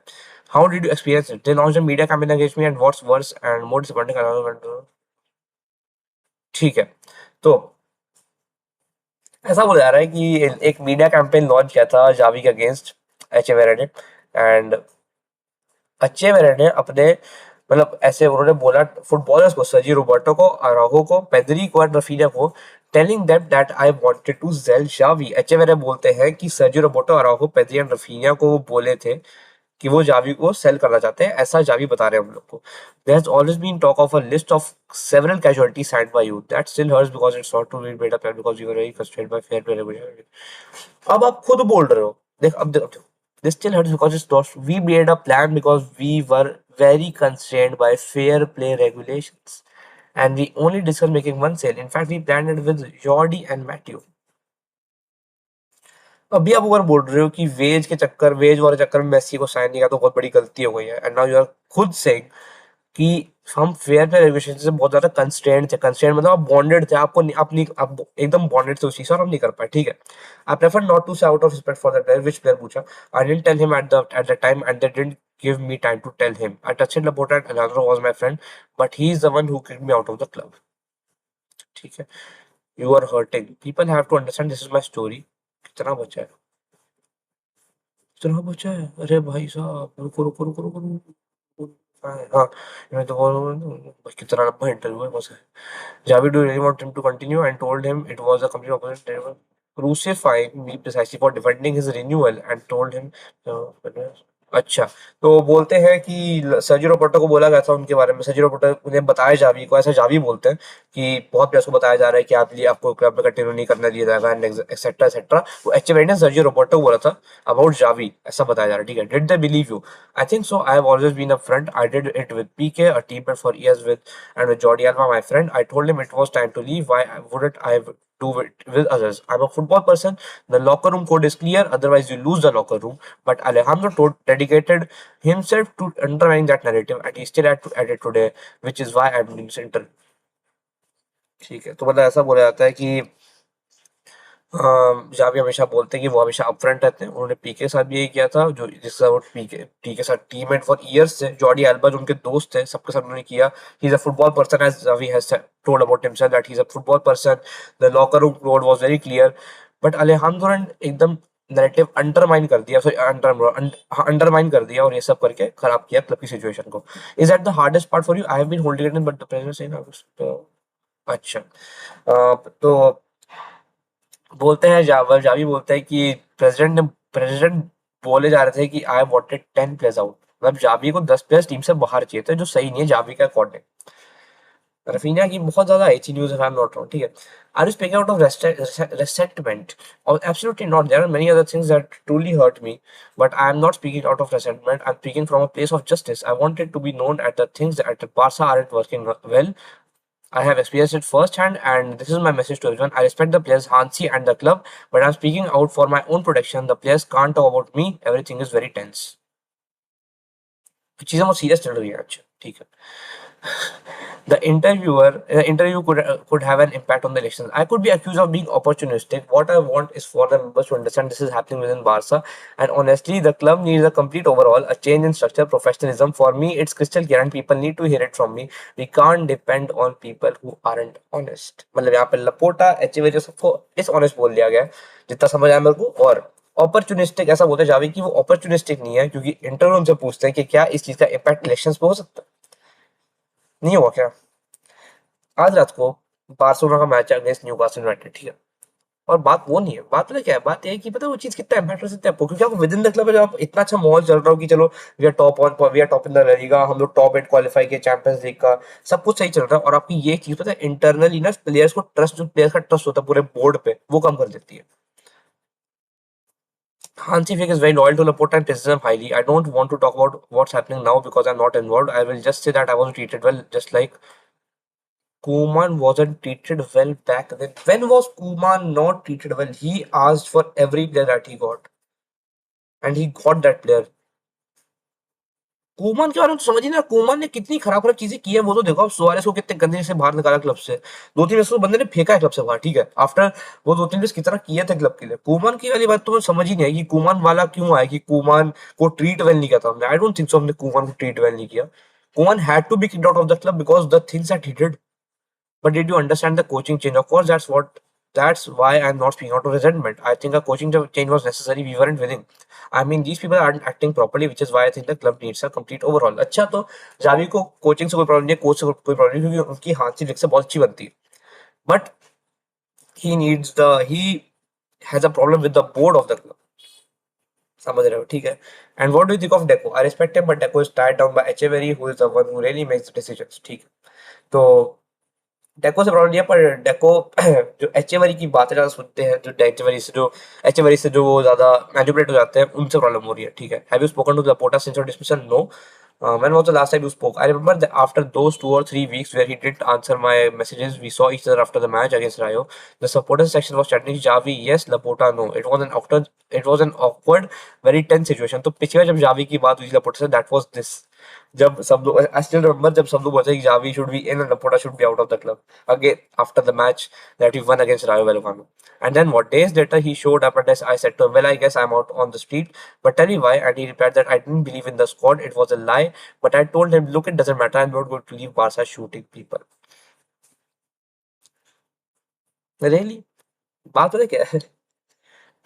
How did you experience it? They launched a media campaign against me and what's worse and more disappointing, ठीक है। तो ऐसा बोला जा रहा है कि एक मीडिया कैंपेन लॉन्च किया था जावी के अगेंस्ट एचएवेरे ने, एंड एचएवेरे ने अपने, मतलब ऐसे उन्होंने बोला फुटबॉलर्स को, सर्जी रोबर्टो को, अराहो को, पेद्री को और रफीना को, telling them that I wanted to sell Xavi. Echeverría बोलते हैं कि Sergi Roberto, Araujo, Pedri and Raphinha को वो बोले थे कि वो जावी को सेल करना चाहते हैं, ऐसा जावी बता रहे हैं हम लोग को। There has always been talk of a list of several casualties signed by you that still hurts because it's not to be made up because you were very frustrated by fair play. अब आप खुद बोल रहे हो, देख, अब देखो, this still hurts because it's lost. We made a plan because we were very constrained by fair play regulations, and we only discussed making one sale. In fact, we planned it with Jordi and Matthew. अभी आप अगर बोल रहे हो कि वेज वाले चक्कर में मेसी को साइन नहीं किया तो बहुत बड़ी गलती हो गई है, एंड नाउ यू आर खुद सेइंग कि हम फेयर प्ले रेगुलेशन से बहुत ज्यादा कंस्ट्रेंट थे। कंस्ट्रेंट मतलब आप बॉन्डेड थे, आपको अपनी आप एकदम बॉन्डेड थे उस चीज से, और हम नहीं कर पाए। ठीक है, I prefer not to say out of respect for the player, which player पूछा। I didn't tell him at the time and they didn't give me time to tell him. I touched Laporta and Alejandro was my friend, but he is the one who kicked me out of the club. ठीक है, you are hurting. People have to understand this is my story. कितना बचा है? कितना बचा है? अरे भाई साहब, रुको रुको रुको रुको रुको। हाँ, मैं तो बोल रहा हूँ भाई, कितना लंबा इंटरव्यू है बस है। Javi, do you really want him to continue? And told him it was a complete opposite. They were crucifying me precisely for defending his renewal and told him. अच्छा, तो वो बोलते हैं कि सर्जियो रोबर्टो को बोला गया था उनके बारे में, सर्जियो रोबर्टो उन्हें बताया जावी को, ऐसा जावी बोलते हैं कि बहुत प्लेयर्स को बताया जा रहा है कि आप लिए आपको क्लब में कंटिन्यू नहीं करना दिया जाएगा एंड एक्सेट्रा एक्सेट्रा। वो एचएवरी ने सर्जियो रोबर्टो को बोला था अबाउट जावी, ऐसा बताया जा रहा है। ठीक है, did they believe you? I think so. I have always been a front. I did it with Piqué, a teammate for years with, and with Jordi Alba, my friend. I told him it was time to leave. Why wouldn't I do it with others? I'm a football person. The locker room code is clear. Otherwise, you lose the locker room. But Alejandro dedicated himself to undermining that narrative, and he still had to edit today, which is why I'm in center. ठीक है, तो मतलब ऐसा बोला जाता है कि जावी हमेशा बोलते हैं कि वो हमेशा अपफ्रंट रहते हैं। उन्होंने पीके के साथ भी यही किया था, जो जिसका वो पीके के साथ टीममेट फॉर इयर्स थे। जॉर्डी एल्बा जो उनके दोस्त थे, सबके साथ उन्होंने किया। He is a football person, as Xavi has told about himself that he is a football person. The locker room code was very clear, but Alejandro ने एकदम नैरेटिव अंडरमाइन कर दिया, सॉरी अंडरमाइन कर दिया, और ये सब करके खराब किया क्लब की सिचुएशन को। Is that the hardest part for you? I have been holding it in, but the pressure से ना। अच्छा, तो बोलते हैं जावी बोलते हैं कि प्रेसिडेंट बोले जा रहे थे कि आई वांटेड 10 प्लेयर्स आउट, मतलब जावी को 10 प्लेयर्स टीम से बाहर चाहिए थे, जो सही नहीं है जावी का अकॉर्डिंग। रफीनिया की बहुत ज्यादा अच्छी न्यूज़ है, आई एम नॉट रॉन्ग। ठीक है, are you speaking out of resentment? Or absolutely not. There are many other things that truly hurt me, but I am not speaking out of resentment. I'm speaking from a place of justice. I want it to be known that the things at Barca aren't working well. I have experienced it firsthand, and this is my message to everyone. I respect the players, Hansi and the club, but I'm speaking out for my own protection. The players can't talk about me. Everything is very tense. चीजें बहुत सीरियस चल रही है। अच्छा, ठीक है। The interview could have an impact on the elections. I could be accused of being opportunistic. What I want is for the members to understand this is happening within Barca, and honestly, the club needs a complete overhaul, a change in structure, professionalism. For me, it's crystal clear, and people need to hear it from me. We can't depend on people who aren't honest. मतलब यहाँ पे लपोटा एचेवेरी सबको डिसऑनेस्ट बोल दिया गया है, जितना समझ आया मेरे को। और ऑपर्चुनिस्टिक ऐसा बोलते जावे कि वो ऑपर्चुनिस्टिक नहीं है, क्योंकि इंटरव्यू उनसे पूछते हैं कि क्या इस चीज का इम्पैक्ट इलेक्शंस पे हो सकता है। नहीं हुआ क्या? आज रात को बार्सिलोना का मैच है अगेंस्ट न्यूकासल यूनाइटेड। ठीक है, और बात वो नहीं है, बात पता क्या है, बात ये है कि पता है वो चीज कितना इम्पैक्ट कर सकता है आपको, क्योंकि आपको विद इन द क्लब है, जब आप इतना अच्छा माहौल चल रहा हो कि चलो we are top in the Liga, हम लोग टॉप 8 क्वालिफाई किए चैंपियंस लीग का, सब कुछ सही चल रहा है, और आपकी ये चीज पता है इंटरनली ना प्लेयर्स को ट्रस्ट, जो प्लेयर्स का ट्रस्ट होता है पूरे बोर्ड पे, वो कम कर देती है। Hansi Flick is very loyal to Laporta and praises him highly. I don't want to talk about what's happening now because I'm not involved. I will just say that I was treated well, just like Koeman wasn't treated well back then. When was Koeman not treated well? He asked for every player that he got, and he got that player. कोमान के बारे में तो समझिए ना, कोमान ने कितनी खराब खराब चीजें की है वो तो देखो। अब सुआरेस को कितने गंदे से बाहर निकाला क्लब से, 2-3 मैच तो बंदे ने फेंका है क्लब से बाहर। ठीक है, आफ्टर वो 2-3 मैच कितना किया था क्लब के लिए। कोमान की वाली बात तो मुझे समझ ही नहीं आई कि कोमान वाला क्यों आया, कि कोमान को ट्रीट वेल नहीं किया था हमने। आई डोंट थिंक सो हमने कोमान को ट्रीट वेल नहीं किया। Koeman had to be kicked out of the club because the things that he did. But did you understand the coaching change? Of course, that's why I'm not speaking out of resentment. I think a coaching change was necessary. We weren't winning. I mean, these people aren't acting properly, which is why I think the club needs a complete overhaul. अच्छा, तो जावी को कोचिंग से कोई प्रॉब्लम नहीं है, कोच से कोई प्रॉब्लम नहीं, क्योंकि उनकी हाथ से से बहुत अच्छी बनती है। But he has a problem with the board of the club. समझ रहे हो? ठीक है। And what do you think of deco? I respect him, but deco is tied down by Echeverri, who is the one who really makes decisions. ठीक है, तो डेको से प्रॉब्लम नहीं है, पर डेको जो एचएवरी की बातें ज्यादा सुनते हैं, जो एचएवरी से जो वो ज्यादा मैनिपुलेट हो जाते हैं, उनसे प्रॉब्लम हो रही है। ठीक है, have you spoken to Laporta since your dismissal? No, When was the last time you spoke? I remember that after those 2 or 3 weeks where he didn't answer my messages, we saw each other after the match against Rayo. The supporters section was chanting Javi, yes, Laporta, no. It was an awkward, very tense situation. तो पिछली बार जब जावी की बात हुई थी Laporta से, that was this. जब सब लोग, I still remember जब सब लोग बोलते हैं कि Xavi should be in and Laporta should be out of the club. Again, after the match that we won against Rayo Vallecano. And then what, days later he showed up and I said to him, well, I guess I'm out on the street, but tell me why. And he replied that I didn't believe in the squad. It was a lie. But I told him, look, it doesn't matter. I'm not going to leave Barca shooting people. Really? बात पता है क्या है?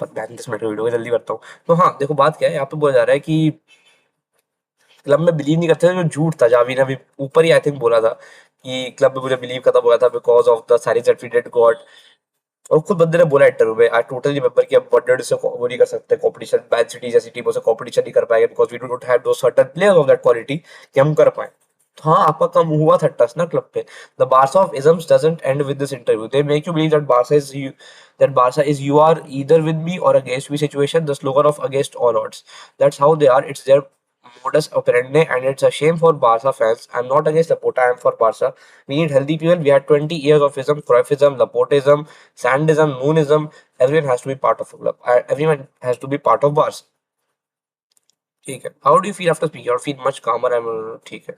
पर मैं 10 मिनट की वीडियो को जल्दी करता हूँ। तो हाँ, देखो बात क्या है, यहाँ पे बोला जा रहा है कि क्लब में बिलीव नहीं करते थे, जो झूठ था। जावी ने अभी ऊपर ही आई थिंक बोला था कि क्लब में मुझे बिलीव खत्म हो गया था बिकॉज ऑफ द सारी दैट वी डिड गॉट। और खुद बंदे ने बोला इंटरव्यू में, आई टोटली रिमेंबर कि हम बर्डेड से वो नहीं कर सकते कंपटीशन, मैन सिटी जैसी टीमों से कंपटीशन नहीं कर पाएंगे because we do not have those certain players of that quality कि हम कर पाए। तो हाँ, आपका कम हुआ था टच ना क्लब पे। The Barça of isms doesn't end with this interview, they make you believe that Barça is you are either with me or against me situation, the slogan of against all odds. That's how they are, it's their modus operandi, and it's a shame for Barca fans. I'm not against Laporta, I'm for Barca. We need healthy people. We had 20 years of ism, Cruyffism, Laportism, Sandism, Noonism. Everyone has to be part of a club. Everyone has to be part of Barca. ठीक है. How do you feel after speaking? You feel much calmer. ठीक है.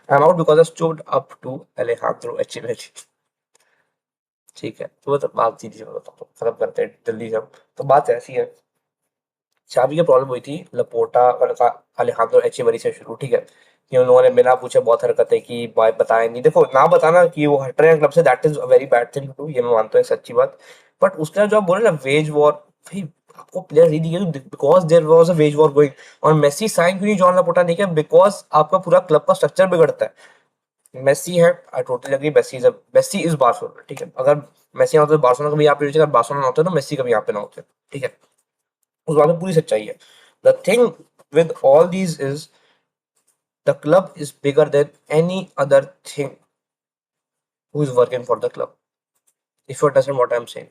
I'm out because I stood up to Alejandro Echeverri. ठीक है. तो मतलब बात सीधी से बताता हूँ. खत्म करते हैं जल्दी से हम. तो बात ऐसी है. चाबी की प्रॉब्लम हुई थी लपोर्टा और अलेहांद्रो एचेवरी से शुरू, ठीक है, कि उन लोगों ने बिना पूछे बहुत हरकतें की, बताया नहीं। देखो, ना बताना कि वो हट रहे हैं क्लब से, that is a very bad thing to do, ये मैं मानता हूँ, सच्ची बात। बट उसका जो आप बोले ना वेज वॉर, भाई आपको प्लेयर ही दिए because there was a wage war going. और मेसी साइन क्यों नहीं जॉन लपोर्टा नहीं किया? बिकॉज आपका पूरा क्लब का स्ट्रक्चर बिगड़ता है। मेसी है, I totally agree, Messi is Barcelona, ठीक है। अगर मेसी ना होता तो बार्सिलोना कभी यहाँ पे, अगर बार्सिलोना ना होता तो मेसी कभी यहाँ पे ना होते, ठीक है। उस बात में पूरी सच्चाई है। The thing with all these is the club is bigger than any other thing who is working for the club, if you understand what I am saying.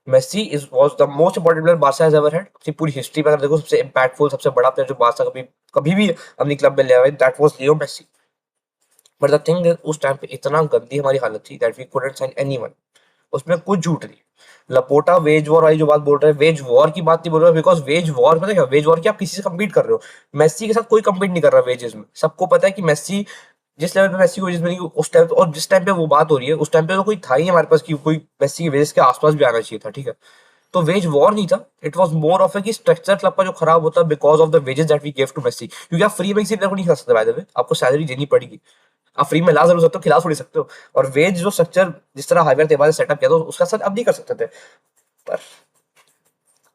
Messi is was the most important player Barca has ever had. अपनी पूरी हिस्ट्री में अगर देखो, सबसे इंपैक्टफुल, सबसे बड़ा प्लेयर जो बार्सा कभी कभी भी अपनी क्लब में ले आए, that was Leo Messi. But the thing is, उस टाइम पे इतना गंदी हमारी हालत थी that we couldn't sign anyone. उसमें कुछ झूठ नहीं। लपोटा वेज वॉर वाली जो बात बोल रहे हैं, वेज वॉर की बात नहीं बोल रहे, बिकॉज वेज वॉर पता है क्या, वेज वॉर की आप किसी से compete कर रहे हो। मेसी के साथ कोई compete नहीं कर रहा वेजेस में। सबको पता है कि मेसी जिस लेवल पे मेसी को वेजेस मिलेंगे उस टाइम, और जिस टाइम पे वो बात हो रही है उस टाइम पे तो कोई था ही नहीं हमारे पास कि कोई मेसी के वेजेस के आसपास भी आना चाहिए था, ठीक है। तो वेज वॉर नहीं था, it was more of a कि स्ट्रक्चर क्लब का जो खराब होता है because of the wages that we give to Messi, क्योंकि आप फ्री में किसी प्लेयर को नहीं खिला सकते, बाय द वे आपको सैलरी देनी पड़ेगी। आप फ्री में ला जरूर सकते हो, खिला थोड़ी सकते हो। और वेज जो स्ट्रक्चर जिस तरह हाइवर तेवाज ने सेटअप किया था उसका साथ अब नहीं कर सकते थे। पर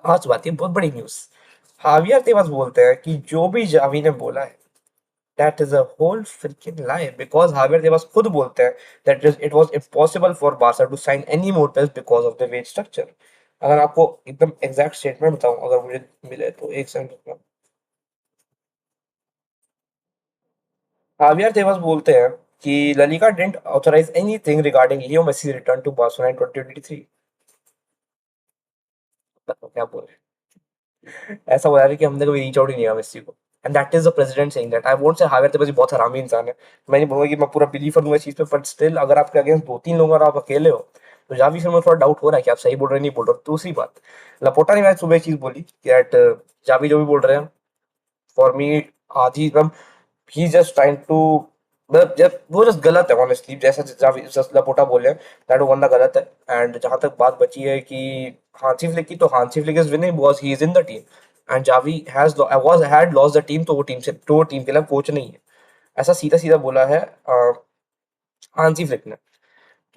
आज बात है बहुत बड़ी न्यूज। हावियर तेवास बोलते हैं कि जो भी जावी ने बोला है that is a whole freaking lie, because Javier Tebas खुद बोलते हैं that it was impossible for Barça to sign any more players because of the wage structure. अगर आपको एकदम एग्जैक्ट स्टेटमेंट बताऊं, अगर मुझे मिले तो एक सेकंड। हावियर तेवास बोलते हैं कि La Liga didn't authorise anything regarding Leo Messi return to Barcelona in 2023। बताओ क्या बोल रहे हैं? ऐसा बोला है कि हमने कभी रीच आउट ही नहीं किया मेसी को। And that is the president saying that. I won't say Javier तेवास बहुत हरामी इंसान है, मैं नहीं बोलूंगा कि मैं पूरा बिलीव करूंगा इस चीज पे, बट स्टिल अगर आपके अगेंस्ट 2-3 लोग और आप अकेले हो तो जावी से मुझे थोड़ा डाउट हो रहा है कि आप सही बोल रहे हैं नहीं बोल रहे हो। दूसरी बात, लपोटा ने आज सुबह एक चीज बोली कि दैट जावी जो भी बोल रहे हैं फॉर मी आधी एकदम, ही जस्ट ट्राइंग टू, मतलब जब वो जस्ट गलत है ऑनेस्टली, जैसा जावी जस्ट लपोटा बोले दैट वो बंदा गलत है। एंड जहां तक बात बची है कि हांसी फ्लिक की, तो Hansi Flick is winning because he is in the team and Xavi has was had lost the team, तो वो टीम से, तो वो टीम के लिए कोच नहीं है। ऐसा सीधा सीधा बोला है हांसी फ्लिक ने।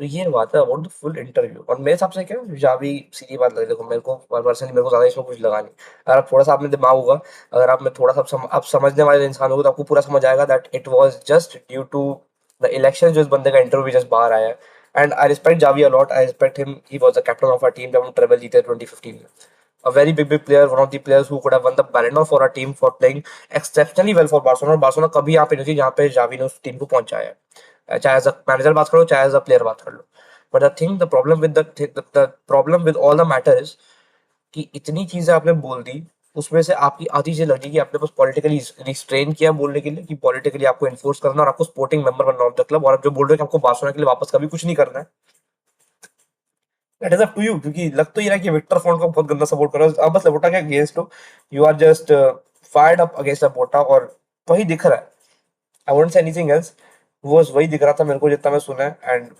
तो ये बात है अबाउट द फुल इंटरव्यू। और मेरे हिसाब से क्या जावी, सीधी बात लगे, देखो मेरे को पर्सनली मेरे को ज्यादा इसमें कुछ लगा नहीं। अगर आप थोड़ा सा आपने दिमाग होगा, अगर आप में थोड़ा सा आप समझने वाले इंसान होगे तो आपको पूरा समझ आएगा that it was just due to the election. जो इस बंदे का इंटरव्यू जस्ट बाहर आया है, and I respect Xavi a lot, I respect him, he was the captain of our team जब हम ट्रेवल जीते 2015 में। A very big player, one of the players who could have won the Ballon d'Or for our team for playing exceptionally well for Barcelona। और Barcelona कभी यहाँ पे नहीं थी जहाँ पे जावी ने उस टीम को पहुंचाया है। चाहे एज अ मैनेजर बात करो, चाहे एज अ प्लेयर बात कर लो। But the thing, the problem with the problem with all the matter is कि इतनी चीजें आपने बोल दी उसमें से आपकी आधी चीज़ लगी कि आपने बस पॉलिटिकली रिस्ट्रेन किया बोलने के लिए कि पॉलिटिकली आपको एनफोर्स करना और आपको स्पोर्टिंग मेंबर बनना ऑफ द क्लब, और आप जो बोल रहे हो कि आपको बार्सिलोना के लिए वापस कभी कुछ नहीं करना है, that is up to you. क्योंकि लग तो ये रहा है कि विक्टर फॉन्ट को बहुत गंदा सपोर्ट कर रहा है, आप बस लपोटा के अगेंस्ट हो, you are just fired up against Laporta, और वही दिख रहा है। I won't say anything else, वो बस वही दिख रहा था मेरे को जितना मैं सुना है। एंड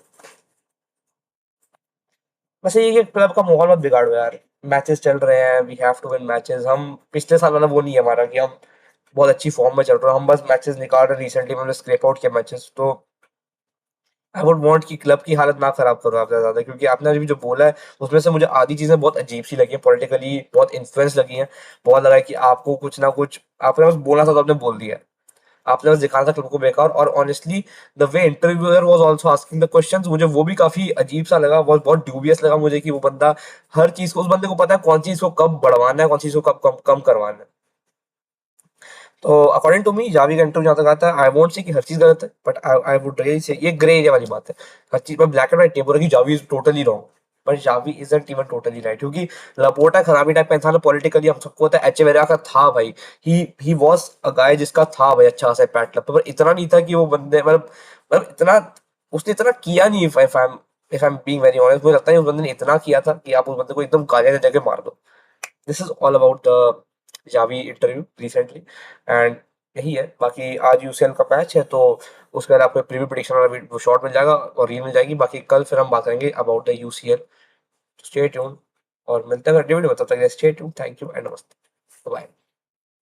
बस ये कि क्लब का माहौल मत बिगाड़ो यार, मैचेस चल रहे हैं, we have to win matches. हम पिछले साल वाला वो नहीं है हमारा कि हम बहुत अच्छी फॉर्म में चल रहे हैं, हम बस मैचेस निकाल रहे हैं। रिसेंटली हमने स्क्रैप आउट किया मैचेस, तो आई वुड वांट कि क्लब की हालत ना खराब करो आप ज्यादा, क्योंकि आपने अभी जो बोला है उसमें से मुझे आधी चीजें बहुत अजीब सी लगी हैं, पॉलिटिकली बहुत इन्फ्लुएंस लगी हैं। बहुत लगा है कि आपको कुछ ना कुछ आपने बस बोलना था तो आपने बोल दिया है। आपने बस दिखाना था क्लब को बेकार। और honestly the way interviewer was also asking the questions, मुझे वो भी काफी अजीब सा लगा, बहुत बहुत ड्यूबियस लगा मुझे कि वो बंदा हर चीज को, उस बंदे को पता है कौन चीज को कब बढ़वाना है, कौन चीज को कब कम कम करवाना है। तो अकॉर्डिंग टू मी जावी का इंटरव्यू जहाँ तक आता है, आई वोंट से कि हर चीज गलत है, but I would really say ये ग्रे एरिया वाली बात है। हर चीज में ब्लैक एंड व्हाइट नहीं बोला कि Xavi is totally wrong, but Xavi isn't even totally right. क्योंकि लपोर्टा खराबी टाइप का इंसान है पॉलिटिकली, हम सबको पता है। एचेवेरा का था भाई, ही वाज अ गाय जिसका था भाई अच्छा से पैट क्लब पे, पर इतना नहीं था कि वो बंदे मतलब इतना उसने इतना किया नहीं। If I am being very honest, मुझे लगता है उस बंदे ने इतना किया था कि आप उस बंदे को एकदम गालियां दे के मार दो। This is all about the Xavi interview recently. And यही है। बाकी आज यूसीएल का मैच है, तो उसके बाद आपको प्रीव्यू प्रेडिक्शन वाला वीडियो शॉर्ट मिल जाएगा और रील मिल जाएगी। बाकी कल फिर हम बात करेंगे about the UCL. Stay tune और मिलते हैं अगले वीडियो में, तब तक stay tune. Thank you and नमस्ते, बाय।